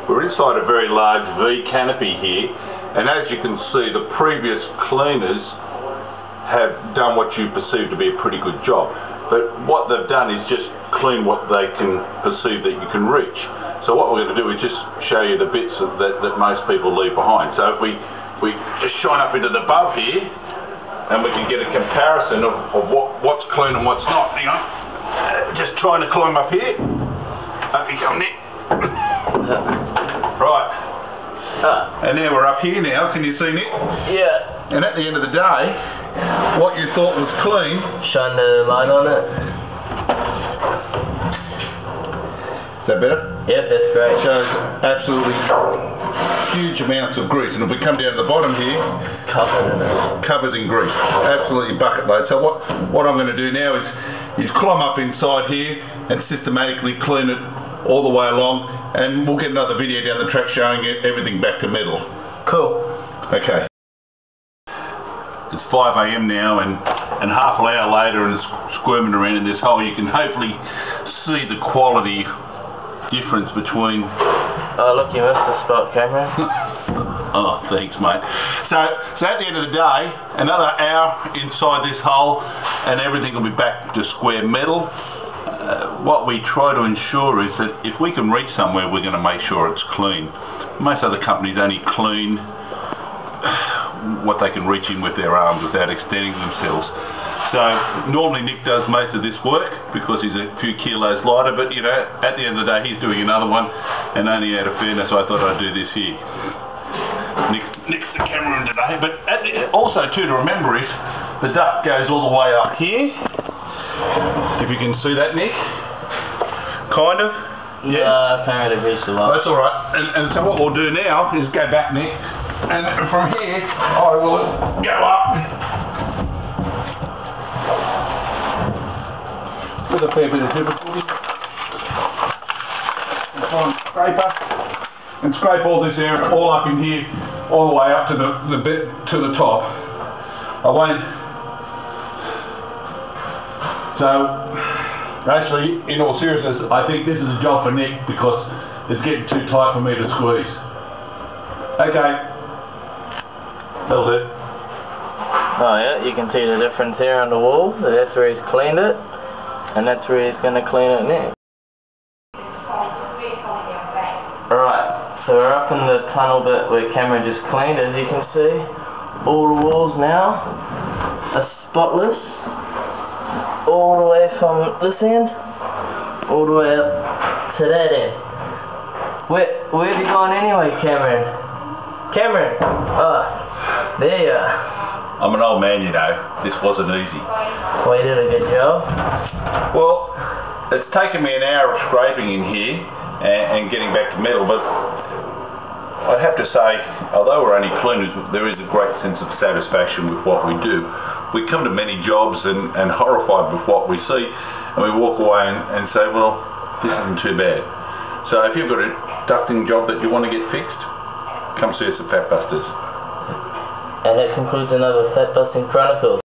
We're inside a very large V canopy here, and as you can see, the previous cleaners have done what you perceive to be a pretty good job. But what they've done is just clean what they can perceive that you can reach. So what we're going to do is just show you the bits that most people leave behind. So if we just shine up into the above here, and we can get a comparison of what's clean and what's not. Hang on. Just trying to climb up here. Up you come, Nick. Right. And now we're up here now. Can you see, Nick? Yeah. And at the end of the day, what you thought was clean, shine the light on it. Is that better? Yep, that's great. Shows absolutely huge amounts of grease, and if we come down to the bottom here, covered in grease, absolutely bucket load. So what I'm going to do now is climb up inside here and systematically clean it all the way along, and we'll get another video down the track showing everything back to metal. Cool. Okay. It's 5 AM now, and half an hour later, and it's squirming around in this hole. You can hopefully see the quality difference between... Oh look, you missed the spot, Cameron. Oh, thanks mate. So at the end of the day, another hour inside this hole and everything will be back to square metal. What we try to ensure is that if we can reach somewhere, we're going to make sure it's clean. Most other companies only clean what they can reach in with their arms without extending themselves. So normally Nick does most of this work because he's a few kilos lighter, but you know, at the end of the day he's doing another one, and only out of fairness I thought I'd do this here. Nick's the cameraman today, but also too to remember is the duct goes all the way up here. If you can see that, Nick, kind of. Yeah, I can't really reach the light. That's all right. And so what we'll do now is go back, Nick, and from here I will go up. With a fair bit of difficulty, and try and scraper, and scrape all this area all up in here, all the way up to the bit to the top. I won't. So, actually, in all seriousness, I think this is a job for Nick because it's getting too tight for me to squeeze. Okay, that'll do. Oh yeah, you can see the difference here on the wall. So that's where he's cleaned it. And that's where he's going to clean it next. Alright, so we're up in the tunnel bit where Cameron just cleaned. As you can see, all the walls now are spotless. All the way from this end, all the way up to that end. Where have you gone anyway, Cameron? Cameron! Oh, there you are. I'm an old man, you know. This wasn't easy. Well, you did a good job. Well, it's taken me an hour of scraping in here and getting back to metal, but I'd have to say, although we're only cleaners, there is a great sense of satisfaction with what we do. We come to many jobs and horrified with what we see, and we walk away and say, well, this isn't too bad. So if you've got a ducting job that you want to get fixed, come see us at Fatbusters. And that concludes another Fat Busting Chronicles.